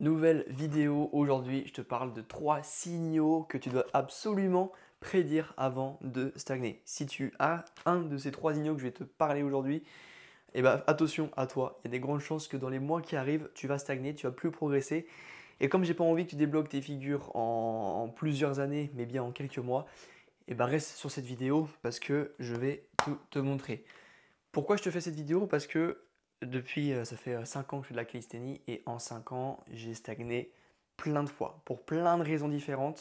Nouvelle vidéo aujourd'hui, je te parle de 3 signaux que tu dois absolument prédire avant de stagner. Si tu as un de ces 3 signaux que je vais te parler aujourd'hui, eh ben, attention à toi. Il y a des grandes chances que dans les mois qui arrivent, tu vas stagner, tu vas plus progresser. Et comme j'ai pas envie que tu débloques tes figures en plusieurs années, mais bien en quelques mois, eh ben, reste sur cette vidéo parce que je vais tout te montrer. Pourquoi je te fais cette vidéo? Parce que depuis, ça fait 5 ans que je fais de la calisthénie et en 5 ans, j'ai stagné plein de fois pour plein de raisons différentes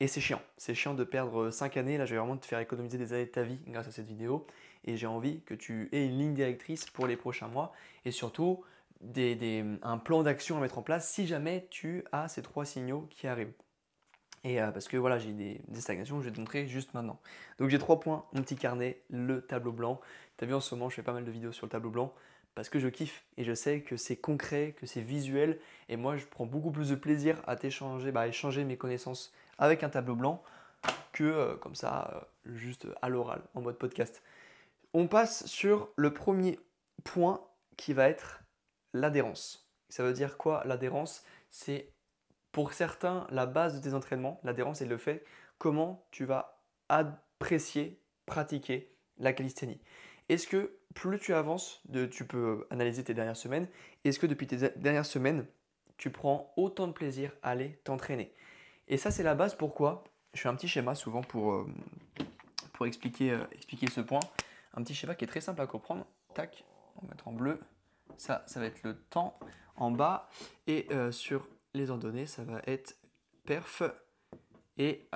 et c'est chiant. C'est chiant de perdre 5 années. Là, je vais vraiment te faire économiser des années de ta vie grâce à cette vidéo et j'ai envie que tu aies une ligne directrice pour les prochains mois et surtout un plan d'action à mettre en place si jamais tu as ces 3 signaux qui arrivent. Et parce que voilà, j'ai des stagnations que je vais te montrer juste maintenant. Donc j'ai 3 points, mon petit carnet, le tableau blanc. Tu as vu en ce moment, je fais pas mal de vidéos sur le tableau blanc parce que je kiffe et je sais que c'est concret, que c'est visuel. Et moi, je prends beaucoup plus de plaisir à échanger mes connaissances avec un tableau blanc que comme ça, juste à l'oral, en mode podcast. On passe sur le premier point qui va être l'adhérence. Ça veut dire quoi l'adhérence? C'est pour certains, la base de tes entraînements, l'adhérence est le fait comment tu vas apprécier, pratiquer la calisthénie. Est-ce que plus tu avances, tu peux analyser tes dernières semaines, est-ce que depuis tes dernières semaines, tu prends autant de plaisir à aller t'entraîner? Et ça, c'est la base. Pourquoi? Je fais un petit schéma souvent pour expliquer ce point. Un petit schéma qui est très simple à comprendre. Tac, on va mettre en bleu. Ça va être le temps en bas. Et sur les ordonnées, ça va être perf et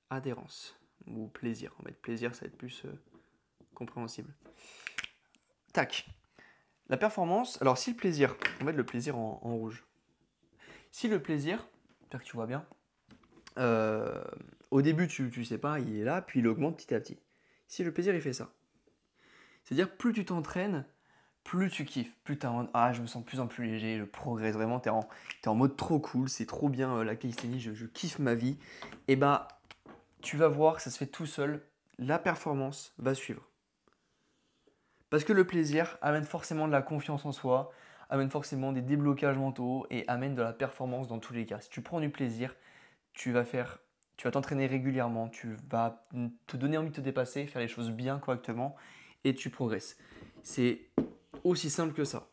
adhérence ou plaisir. On va mettre plaisir, ça va être plus compréhensible. Tac. La performance, alors si le plaisir, on va mettre le plaisir en rouge. Si le plaisir, j'espère que tu vois bien, au début tu sais pas, il est là, puis il augmente petit à petit. Si le plaisir il fait ça, c'est-à-dire plus tu t'entraînes, plus tu kiffes, plus tu es en mode je me sens de plus en plus léger, je progresse vraiment, tu es en mode trop cool, c'est trop bien la calisthénie, je kiffe ma vie, et bah tu vas voir que ça se fait tout seul, la performance va suivre. Parce que le plaisir amène forcément de la confiance en soi, amène forcément des déblocages mentaux et amène de la performance dans tous les cas. Si tu prends du plaisir, tu vas t'entraîner régulièrement, tu vas te donner envie de te dépasser, faire les choses bien, correctement et tu progresses. C'est aussi simple que ça.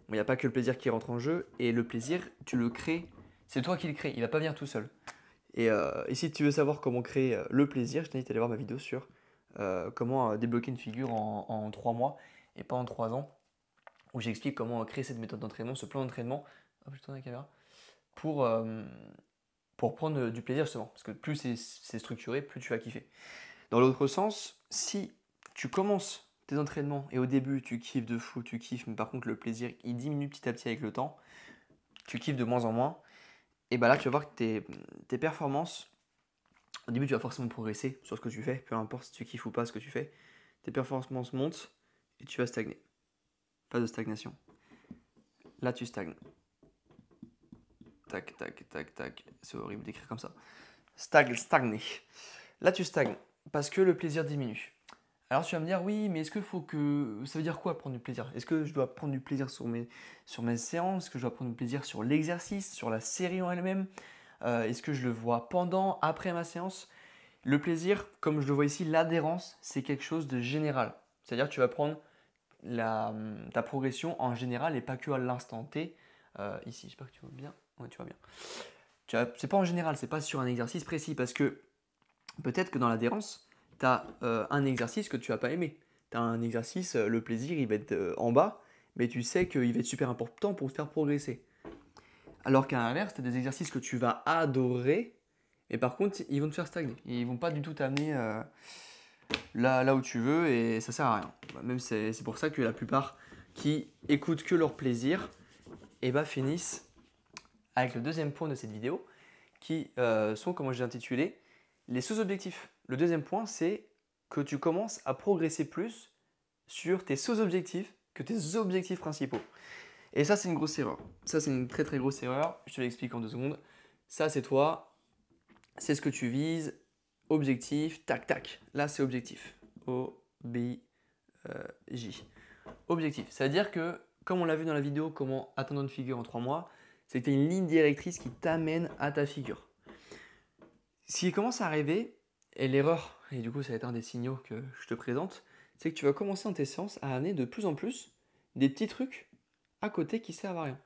Il n'y a pas que le plaisir qui rentre en jeu et le plaisir, tu le crées, c'est toi qui le crée, il ne va pas venir tout seul. Et si tu veux savoir comment créer le plaisir, je t'invite à aller voir ma vidéo sur comment débloquer une figure en 3 mois et pas en 3 ans, où j'explique comment créer cette méthode d'entraînement, ce plan d'entraînement, hop, je tourne la caméra, pour prendre du plaisir justement. Parce que plus c'est structuré, plus tu vas kiffer. Dans l'autre sens, si tu commences tes entraînements et au début tu kiffes de fou, tu kiffes, mais par contre le plaisir il diminue petit à petit avec le temps, tu kiffes de moins en moins, et bah là tu vas voir que tes performances, au début tu vas forcément progresser sur ce que tu fais, peu importe si tu kiffes ou pas ce que tu fais, tes performances montent et tu vas stagner. Pas de stagnation. Là tu stagnes. Tac, tac, tac, tac. C'est horrible d'écrire comme ça. Stagner. Là tu stagnes parce que le plaisir diminue. Alors tu vas me dire, oui, mais est-ce qu'il faut que... Ça veut dire quoi prendre du plaisir? Est-ce que je dois prendre du plaisir sur mes séances? Est-ce que je dois prendre du plaisir sur l'exercice, sur la série en elle-même? Est-ce que je le vois pendant, après ma séance? Le plaisir, comme je le vois ici, l'adhérence, c'est quelque chose de général. C'est-à-dire que tu vas prendre ta progression en général et pas que à l'instant T. Ici, j'espère que tu vois bien. Ouais, tu vois bien. C'est pas en général, c'est pas sur un exercice précis parce que peut-être que dans l'adhérence, tu as un exercice que tu vas pas aimer. Tu as un exercice, le plaisir, il va être en bas, mais tu sais qu'il va être super important pour te faire progresser. Alors qu'à l'inverse, tu as des exercices que tu vas adorer, mais par contre, ils vont te faire stagner. Ils vont pas du tout t'amener là où tu veux et ça sert à rien. Même c'est pour ça que la plupart qui écoutent que leur plaisir finissent avec le deuxième point de cette vidéo qui sont, comme j'ai intitulé, les sous-objectifs. Le deuxième point, c'est que tu commences à progresser plus sur tes sous-objectifs que tes objectifs principaux. Et ça, c'est une grosse erreur. Ça, c'est une très très grosse erreur. Je te l'explique en 2 secondes. Ça, c'est toi. C'est ce que tu vises. Objectif, tac, tac. Là, c'est objectif. O-B-J. Objectif. Ça veut dire que comme on l'a vu dans la vidéo, comment atteindre une figure en 3 mois, c'est que tu as une ligne directrice qui t'amène à ta figure. Ce qui commence à arriver, et l'erreur, et du coup ça va être un des signaux que je te présente, c'est que tu vas commencer dans tes séances à amener de plus en plus des petits trucs à côté qui servent à rien.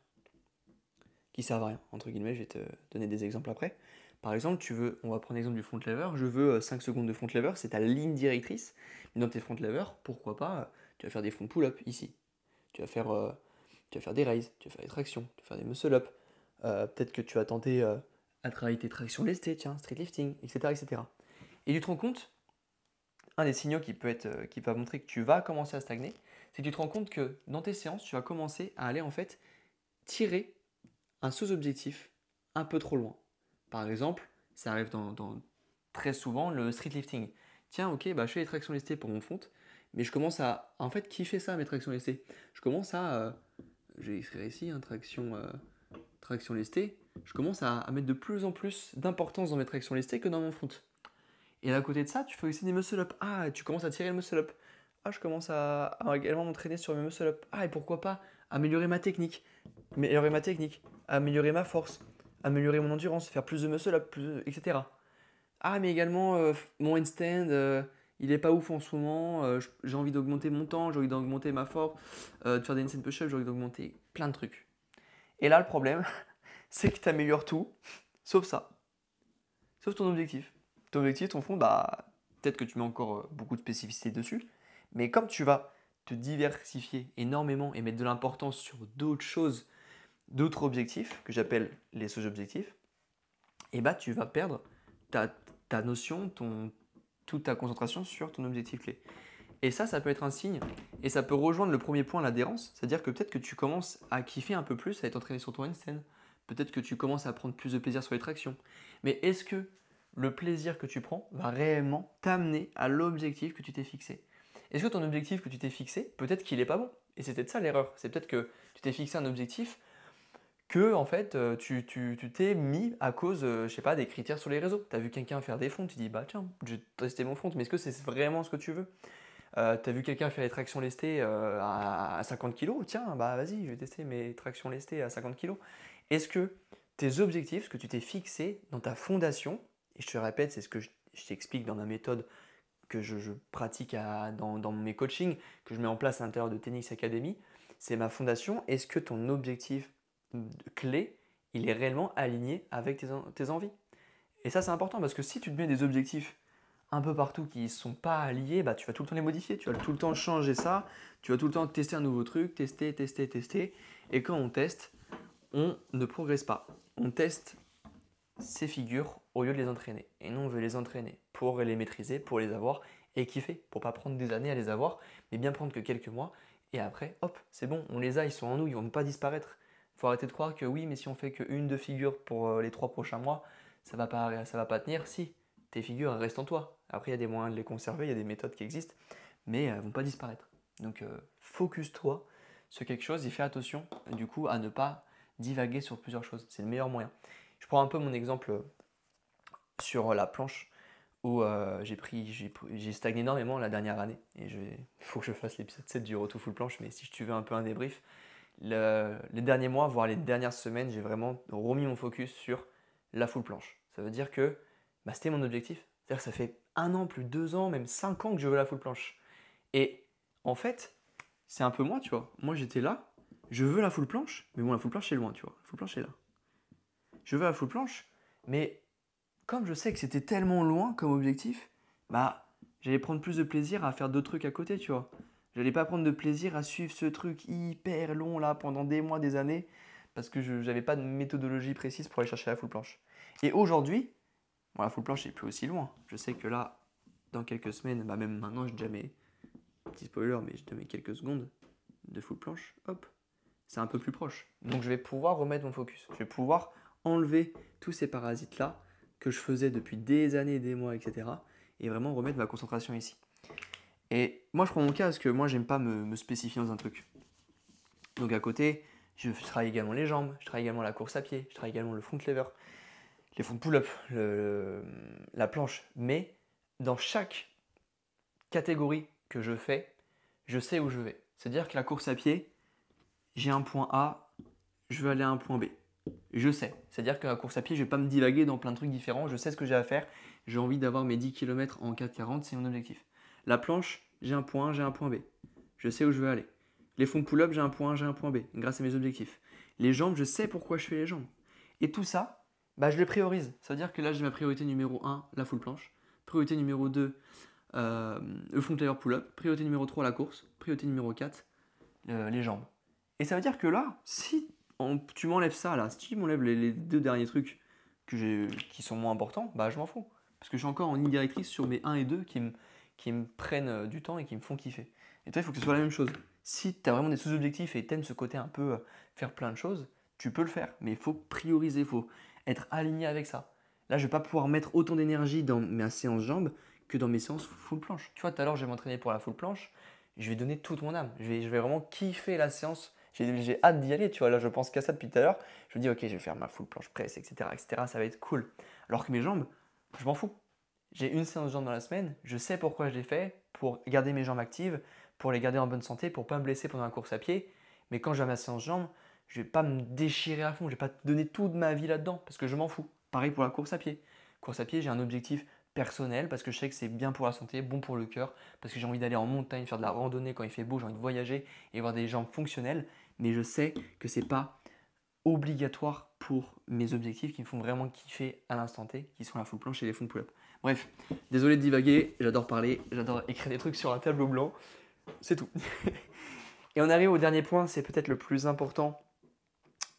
Qui servent à rien, entre guillemets, je vais te donner des exemples après. Par exemple, on va prendre l'exemple du front lever, je veux 5 secondes de front lever, c'est ta ligne directrice. Mais dans tes front lever, pourquoi pas, tu vas faire des front pull-up ici. Tu vas faire des raises, tu vas faire des tractions, tu vas faire des muscle-up. Peut-être que tu vas tenter à travailler tes tractions lestées, tiens, street lifting, etc., etc. Et tu te rends compte, un des signaux qui va montrer que tu vas commencer à stagner, c'est que tu te rends compte que dans tes séances, tu vas commencer à aller en fait tirer un sous-objectif un peu trop loin. Par exemple, ça arrive très souvent le street lifting. Tiens, ok, bah, je fais les tractions lestées pour mon front, mais je commence à en fait kiffer ça, mes tractions lestées. Je commence à, j'ai écrit ici, traction lestée, je commence à mettre de plus en plus d'importance dans mes tractions lestées que dans mon front. Et à côté de ça, tu fais aussi des muscle-up. Ah, tu commences à tirer le muscle-up. Ah, je commence à également m'entraîner sur mes muscle-up. Ah, et pourquoi pas améliorer ma technique, améliorer ma force, améliorer mon endurance, faire plus de muscle-up, etc. Ah, mais également, mon handstand, il est pas ouf en ce moment. J'ai envie d'augmenter mon temps, j'ai envie d'augmenter ma force, de faire des handstand push-up, j'ai envie d'augmenter plein de trucs. Et là, le problème, c'est que tu améliores tout, sauf ça. Sauf ton objectif. Ton objectif, ton fond, bah, peut-être que tu mets encore beaucoup de spécificité dessus, mais comme tu vas te diversifier énormément et mettre de l'importance sur d'autres choses, d'autres objectifs, que j'appelle les sous-objectifs, et bah tu vas perdre ta notion, toute ta concentration sur ton objectif clé. Et ça peut être un signe, et ça peut rejoindre le premier point, l'adhérence, c'est-à-dire que peut-être que tu commences à kiffer un peu plus, à être entraîné sur ton handstand, peut-être que tu commences à prendre plus de plaisir sur les tractions, mais est-ce que le plaisir que tu prends va réellement t'amener à l'objectif que tu t'es fixé? Est-ce que ton objectif que tu t'es fixé, peut-être qu'il n'est pas bon? Et c'est peut-être ça l'erreur, c'est peut-être que tu t'es fixé un objectif que en fait tu t'es mis à cause, je sais pas, des critères sur les réseaux. Tu as vu quelqu'un faire des fronts, tu dis bah tiens, je vais tester mon front, mais est-ce que c'est vraiment ce que tu veux? Tu as vu quelqu'un faire les tractions lestées à 50 kg, tiens, bah vas-y, je vais tester mes tractions lestées à 50 kg. Est-ce que tes objectifs, ce que tu t'es fixé dans ta fondation, et je te répète, c'est ce que je t'explique dans ma méthode que je pratique dans mes coachings, que je mets en place à l'intérieur de Tennis Academy, c'est ma fondation. Est-ce que ton objectif clé, il est réellement aligné avec tes envies? Et ça, c'est important parce que si tu te mets des objectifs un peu partout qui ne sont pas alliés, bah, tu vas tout le temps les modifier, tu vas tout le temps changer ça, tu vas tout le temps tester un nouveau truc, tester. Et quand on teste, on ne progresse pas. On teste ces figures au lieu de les entraîner. Et nous, on veut les entraîner pour les maîtriser, pour les avoir et kiffer, pour pas prendre des années à les avoir, mais bien prendre que quelques mois. Et après, hop, c'est bon, on les a, ils sont en nous, ils vont pas disparaître. Il faut arrêter de croire que oui, mais si on fait qu'une, deux figures pour les 3 prochains mois, ça va pas tenir. Si, tes figures elles restent en toi. Après, il y a des moyens de les conserver, il y a des méthodes qui existent, mais elles ne vont pas disparaître. Donc, focus-toi sur quelque chose et fais attention du coup à ne pas divaguer sur plusieurs choses. C'est le meilleur moyen. Je prends un peu mon exemple sur la planche où j'ai stagné énormément la dernière année. Et il faut que je fasse l'épisode 7 du retour full planche, mais si tu veux un peu un débrief, les derniers mois, voire les dernières semaines, j'ai vraiment remis mon focus sur la full planche. Ça veut dire que bah, c'était mon objectif. C'est-à-dire que ça fait 1 an, plus de 2 ans, même 5 ans que je veux la full planche. Et en fait, c'est un peu moi, tu vois. Moi, j'étais là, je veux la full planche, mais bon, la full planche, c'est loin, tu vois. La full planche est là. Je veux la full planche, mais comme je sais que c'était tellement loin comme objectif, bah, j'allais prendre plus de plaisir à faire d'autres trucs à côté, tu vois. J'allais pas prendre de plaisir à suivre ce truc hyper long là pendant des mois, des années, parce que je n'avais pas de méthodologie précise pour aller chercher la full planche. Et aujourd'hui, bon, la full planche n'est plus aussi loin. Je sais que là, dans quelques semaines, bah même maintenant, j'ai déjà mes petit spoiler, mais j'ai déjà mes quelques secondes de full planche, hop, c'est un peu plus proche. Donc je vais pouvoir remettre mon focus. Je vais pouvoir enlever tous ces parasites là que je faisais depuis des années, des mois, etc. Et vraiment remettre ma concentration ici. Et moi, je prends mon cas parce que moi, j'aime pas me spécifier dans un truc. Donc à côté, je travaille également les jambes, je travaille également la course à pied, je travaille également le front lever, les front pull-up, la planche. Mais dans chaque catégorie que je fais, je sais où je vais. C'est-à-dire que la course à pied, j'ai un point A, je veux aller à un point B. Je sais. C'est-à-dire qu'à la course à pied, je ne vais pas me divaguer dans plein de trucs différents. Je sais ce que j'ai à faire. J'ai envie d'avoir mes 10 km en 4,40, c'est mon objectif. La planche, j'ai un point A, j'ai un point B. Je sais où je veux aller. Les fonds de pull-up, j'ai un point A, j'ai un point B, grâce à mes objectifs. Les jambes, je sais pourquoi je fais les jambes. Et tout ça, bah, je le priorise. Ça veut dire que là, j'ai ma priorité numéro 1, la full planche. Priorité numéro 2, le front lever pull-up. Priorité numéro 3, la course. Priorité numéro 4, les jambes. Et ça veut dire que là, si tu m'enlèves ça, là, si tu m'enlèves les deux derniers trucs qui sont moins importants, bah je m'en fous. Parce que je suis encore en ligne directrice sur mes 1 et 2 qui me prennent du temps et qui me font kiffer. Et toi, il faut que ce soit la même chose. Si tu as vraiment des sous-objectifs et t'aimes ce côté un peu faire plein de choses, tu peux le faire. Mais il faut prioriser, il faut être aligné avec ça. Là, je ne vais pas pouvoir mettre autant d'énergie dans ma séance jambes que dans mes séances full planche. Tu vois, tout à l'heure, je vais m'entraîner pour la full planche. Je vais donner toute mon âme. Je vais vraiment kiffer la séance. J'ai hâte d'y aller, tu vois. Là, je pense qu'à ça depuis tout à l'heure. Je me dis, ok, je vais faire ma full planche presse, etc., etc. Ça va être cool. Alors que mes jambes, je m'en fous. J'ai une séance de jambes dans la semaine. Je sais pourquoi je l'ai fait, pour garder mes jambes actives, pour les garder en bonne santé, pour ne pas me blesser pendant la course à pied. Mais quand j'ai ma séance jambes, je ne vais pas me déchirer à fond. Je ne vais pas donner toute ma vie là-dedans parce que je m'en fous. Pareil pour la course à pied. Course à pied, j'ai un objectif personnel parce que je sais que c'est bien pour la santé, bon pour le cœur, parce que j'ai envie d'aller en montagne, faire de la randonnée quand il fait beau, j'ai envie de voyager et avoir des jambes fonctionnelles. Mais je sais que ce n'est pas obligatoire pour mes objectifs qui me font vraiment kiffer à l'instant T, qui sont la full planche et les fonds de pull-up. Bref, désolé de divaguer, j'adore parler, j'adore écrire des trucs sur un tableau blanc, c'est tout. Et on arrive au dernier point, c'est peut-être le plus important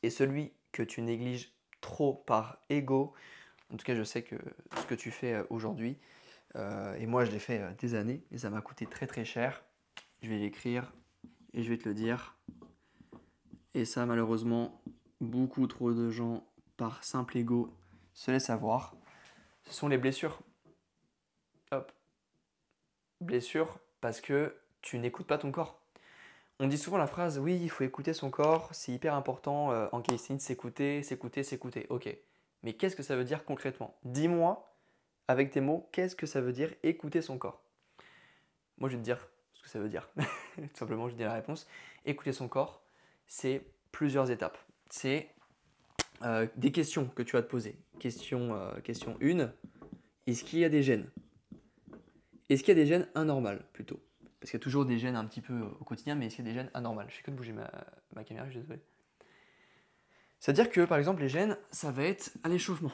et celui que tu négliges trop par ego. En tout cas, je sais que ce que tu fais aujourd'hui, et moi je l'ai fait des années, et ça m'a coûté très très cher. Je vais l'écrire et je vais te le dire. Et ça, malheureusement, beaucoup trop de gens, par simple ego, se laissent avoir. Ce sont les blessures. Hop. Blessures parce que tu n'écoutes pas ton corps. On dit souvent la phrase, oui, il faut écouter son corps, c'est hyper important en calisthenics, s'écouter, s'écouter, s'écouter. Ok, mais qu'est-ce que ça veut dire concrètement? Dis-moi, avec tes mots, qu'est-ce que ça veut dire écouter son corps? Moi, je vais te dire ce que ça veut dire. Tout simplement, je dis la réponse. Écouter son corps, c'est plusieurs étapes. C'est des questions que tu vas te poser. Question 1, est-ce qu'il y a des gènes? Est-ce qu'il y a des gènes anormales plutôt? Parce qu'il y a toujours des gènes un petit peu au quotidien, mais est-ce qu'il y a des gènes anormales? Je fais que de bouger ma caméra, je suis désolé. C'est-à-dire que par exemple, les gènes, ça va être à l'échauffement.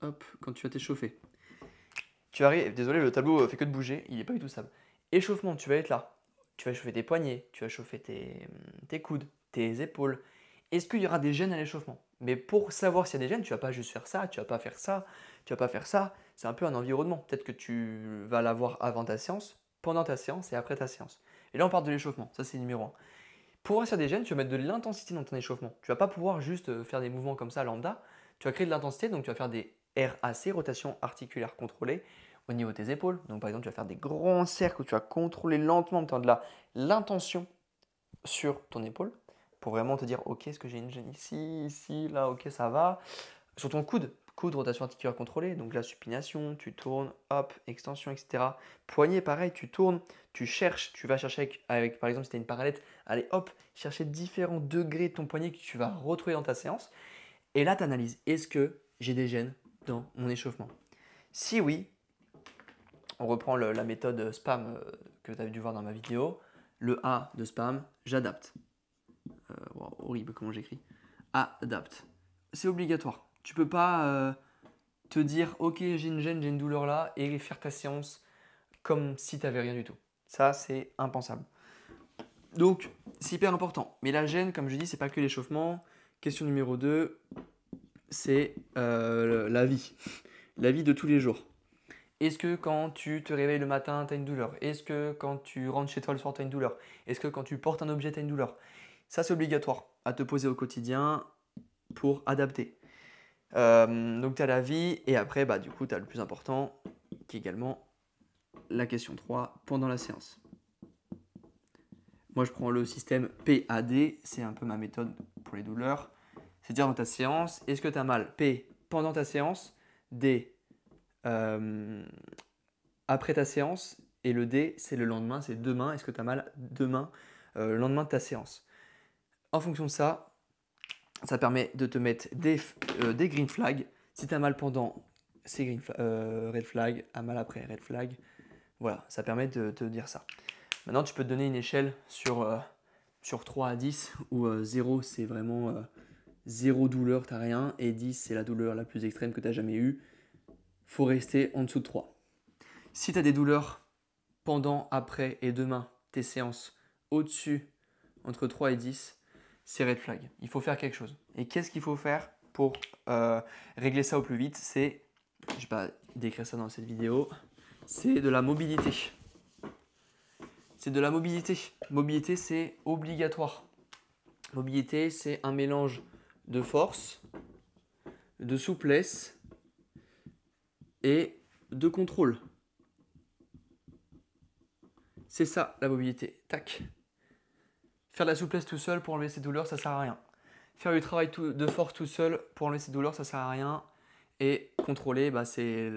Hop, quand tu vas t'échauffer. Tu arrives, désolé, le tableau fait que de bouger, il n'est pas du tout stable. Échauffement, tu vas être là. Tu vas chauffer tes poignets, tu vas chauffer tes coudes, tes épaules. Est-ce qu'il y aura des gènes à l'échauffement? Mais pour savoir s'il y a des gènes, tu vas pas juste faire ça, tu vas pas faire ça, tu vas pas faire ça. C'est un peu un environnement. Peut-être que tu vas l'avoir avant ta séance, pendant ta séance et après ta séance. Et là, on parle de l'échauffement. Ça, c'est numéro 1. Pour voir s'il y a des gènes, tu vas mettre de l'intensité dans ton échauffement. Tu vas pas pouvoir juste faire des mouvements comme ça lambda. Tu vas créer de l'intensité, donc tu vas faire des RAC, rotation articulaire contrôlée, au niveau de tes épaules. Donc par exemple, tu vas faire des grands cercles où tu vas contrôler lentement, tu as de l'intention sur ton épaule pour vraiment te dire, ok, est-ce que j'ai une gêne ici, ici, là, ok, ça va. Sur ton coude, rotation articulaire contrôlée, donc la supination, tu tournes, hop, extension, etc. Poignet, pareil, tu tournes, tu cherches, tu vas chercher avec par exemple, si tu as une parallèle, allez, hop, chercher différents degrés de ton poignet que tu vas retrouver dans ta séance. Et là, tu analyses, est-ce que j'ai des gènes dans mon échauffement? Si oui, on reprend la méthode SPAM que tu as dû voir dans ma vidéo. Le A de SPAM, j'adapte. Wow, horrible comment j'écris. Adapte. C'est obligatoire. Tu peux pas te dire ok, j'ai une gêne, j'ai une douleur là et faire ta séance comme si tu n'avais rien du tout. Ça, c'est impensable. Donc, c'est hyper important. Mais la gêne, comme je dis, c'est pas que l'échauffement. Question numéro 2, c'est la vie. La vie de tous les jours. Est-ce que quand tu te réveilles le matin, tu as une douleur? Est-ce que quand tu rentres chez toi le soir, tu as une douleur? Est-ce que quand tu portes un objet, tu as une douleur? Ça, c'est obligatoire à te poser au quotidien pour adapter. Donc, tu as la vie et après, bah, du coup, tu as le plus important qui est également la question 3 pendant la séance. Moi, je prends le système PAD, c'est un peu ma méthode pour les douleurs. C'est-à-dire dans ta séance, est-ce que tu as mal? P, pendant ta séance. D, après ta séance. Et le D, c'est le lendemain, c'est demain. Est-ce que tu as mal demain le lendemain de ta séance. En fonction de ça, ça permet de te mettre des green flags. Si tu as mal pendant, c'est red flag, à mal après, red flag. Voilà, ça permet de te dire ça. Maintenant, tu peux te donner une échelle sur 3 à 10 où 0 c'est vraiment 0 douleur, tu n'as rien, et 10 c'est la douleur la plus extrême que tu as jamais eue. Il faut rester en dessous de 3. Si tu as des douleurs pendant, après et demain, tes séances au-dessus, entre 3 et 10, c'est red flag. Il faut faire quelque chose. Et qu'est-ce qu'il faut faire pour régler ça au plus vite? Je ne vais pas décrire ça dans cette vidéo, c'est de la mobilité. C'est de la mobilité. Mobilité, c'est obligatoire. Mobilité, c'est un mélange de force, de souplesse et de contrôle. C'est ça la mobilité. Tac. Faire de la souplesse tout seul pour enlever ses douleurs, ça sert à rien. Faire du travail de force tout seul pour enlever ses douleurs, ça sert à rien. Et contrôler, c'est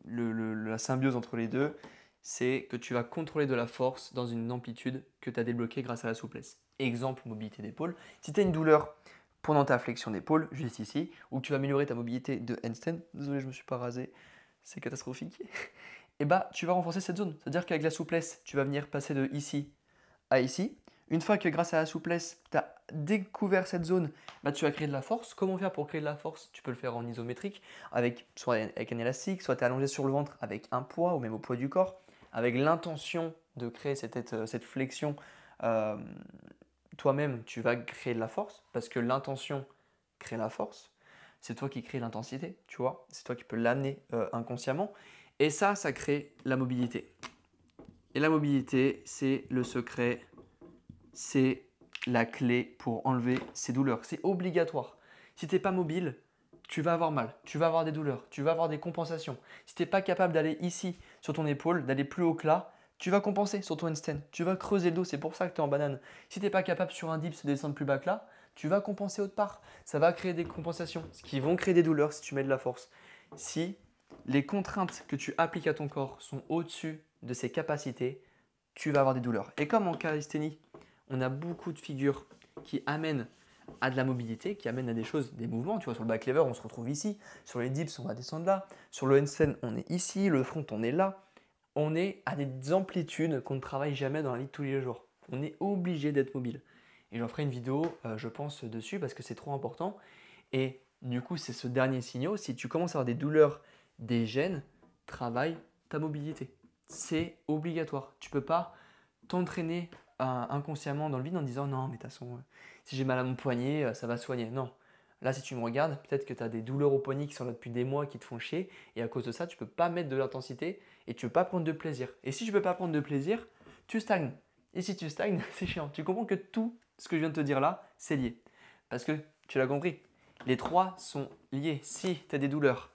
la symbiose entre les deux. C'est que tu vas contrôler de la force dans une amplitude que tu as débloquée grâce à la souplesse. Exemple, mobilité d'épaule. Si tu as une douleur pendant ta flexion d'épaule, juste ici, ou que tu vas améliorer ta mobilité de handstand, désolé, je ne me suis pas rasé, c'est catastrophique, et tu vas renforcer cette zone. C'est-à-dire qu'avec la souplesse, tu vas venir passer de ici à ici. Une fois que grâce à la souplesse, tu as découvert cette zone, tu vas créer de la force. Comment faire pour créer de la force? Tu peux le faire en isométrique, soit avec un élastique, soit tu es allongé sur le ventre avec un poids ou même au poids du corps, avec l'intention de créer cette flexion. Toi-même, tu vas créer de la force parce que l'intention crée la force. C'est toi qui crée l'intensité, tu vois. C'est toi qui peux l'amener inconsciemment. Et ça crée la mobilité. Et la mobilité, c'est le secret, c'est la clé pour enlever ces douleurs. C'est obligatoire. Si tu n'es pas mobile, tu vas avoir mal, tu vas avoir des douleurs, tu vas avoir des compensations. Si tu n'es pas capable d'aller ici sur ton épaule, d'aller plus haut que là, tu vas compenser sur ton handstand. Tu vas creuser le dos, c'est pour ça que tu es en banane. Si tu n'es pas capable sur un dips de descendre plus bas que là, tu vas compenser autre part. Ça va créer des compensations, ce qui vont créer des douleurs si tu mets de la force. Si les contraintes que tu appliques à ton corps sont au-dessus de ses capacités, tu vas avoir des douleurs. Et comme en calisthénie, on a beaucoup de figures qui amènent à de la mobilité, qui amènent à des choses, des mouvements. Tu vois, sur le back lever, on se retrouve ici. Sur les dips, on va descendre là. Sur le handstand, on est ici. Le front, on est là. On est à des amplitudes qu'on ne travaille jamais dans la vie de tous les jours. On est obligé d'être mobile. Et j'en ferai une vidéo, je pense, dessus parce que c'est trop important. Et du coup, c'est ce dernier signal. Si tu commences à avoir des douleurs, des gènes, travaille ta mobilité. C'est obligatoire. Tu ne peux pas t'entraîner inconsciemment dans le vide en disant non, mais de toute façon, si j'ai mal à mon poignet, ça va soigner. Non. Là, si tu me regardes, peut-être que tu as des douleurs au poignet qui sont là depuis des mois, qui te font chier. Et à cause de ça, tu ne peux pas mettre de l'intensité et tu ne peux pas prendre de plaisir. Et si tu ne peux pas prendre de plaisir, tu stagnes. Et si tu stagnes, c'est chiant. Tu comprends que tout ce que je viens de te dire là, c'est lié. Parce que tu l'as compris, les trois sont liés. Si tu as des douleurs,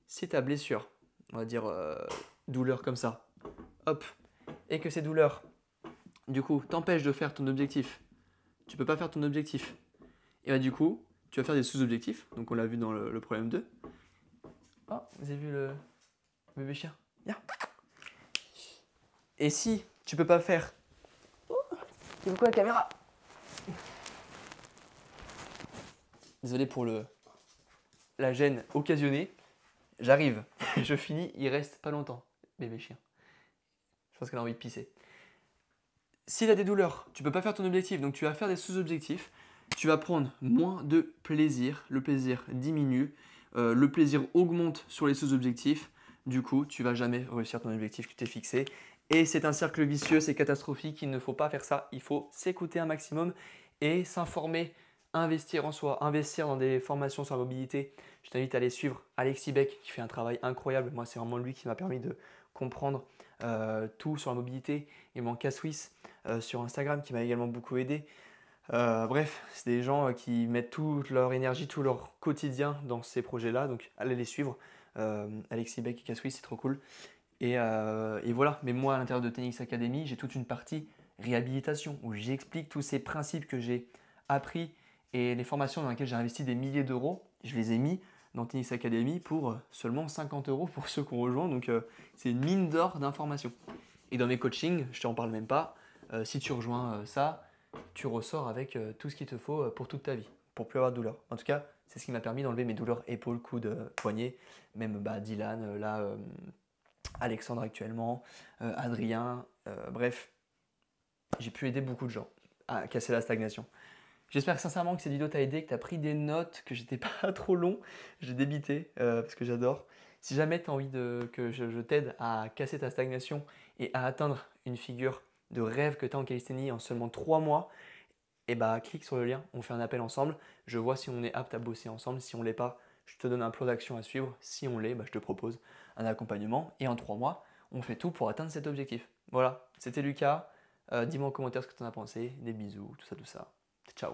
si tu as blessure, on va dire douleur comme ça, hop, et que ces douleurs, du coup, t'empêchent de faire ton objectif, tu ne peux pas faire ton objectif, et du coup, tu vas faire des sous-objectifs, donc on l'a vu dans le problème 2. Oh, vous avez vu le bébé chien? Viens. Et si tu peux pas faire... Oh, tu veux quoi la caméra? Désolé pour la gêne occasionnée. J'arrive, je finis, il reste pas longtemps. Bébé chien. Je pense qu'elle a envie de pisser. Si tu as des douleurs, tu ne peux pas faire ton objectif, donc tu vas faire des sous-objectifs. Tu vas prendre moins de plaisir, le plaisir diminue, le plaisir augmente sur les sous-objectifs. Du coup, tu ne vas jamais réussir ton objectif que tu t'es fixé. Et c'est un cercle vicieux, c'est catastrophique, il ne faut pas faire ça. Il faut s'écouter un maximum et s'informer, investir en soi, investir dans des formations sur la mobilité. Je t'invite à aller suivre Alexis Beck qui fait un travail incroyable. Moi, c'est vraiment lui qui m'a permis de comprendre tout sur la mobilité. Et mon cas Suisse sur Instagram qui m'a également beaucoup aidé. Bref, c'est des gens qui mettent toute leur énergie, tout leur quotidien dans ces projets-là. Donc, allez les suivre. Alexis Beck et cas Suisse, c'est trop cool. Et voilà. Mais moi, à l'intérieur de Tenix Academy, j'ai toute une partie réhabilitation où j'explique tous ces principes que j'ai appris et les formations dans lesquelles j'ai investi des milliers d'euros. Je les ai mis dans Tennis Academy pour seulement 50 € pour ceux qui ont rejoint. Donc, c'est une mine d'or d'informations. Et dans mes coachings, je ne t'en parle même pas. Si tu rejoins ça, tu ressors avec tout ce qu'il te faut pour toute ta vie, pour plus avoir de douleur. En tout cas, c'est ce qui m'a permis d'enlever mes douleurs épaules, coudes, poignets, même Dylan, Alexandre actuellement, Adrien, bref, j'ai pu aider beaucoup de gens à casser la stagnation. J'espère sincèrement que cette vidéo t'a aidé, que tu as pris des notes, que j'étais pas trop long. J'ai débité parce que j'adore. Si jamais tu as envie que je t'aide à casser ta stagnation et à atteindre une figure de rêve que tu as en calisthénie en seulement 3 mois, et bah clique sur le lien, on fait un appel ensemble. Je vois si on est apte à bosser ensemble. Si on ne l'est pas, je te donne un plan d'action à suivre. Si on l'est, bah, je te propose un accompagnement. Et en 3 mois, on fait tout pour atteindre cet objectif. Voilà, c'était Lucas. Dis-moi en commentaire ce que tu en as pensé. Des bisous, tout ça, tout ça. Ciao.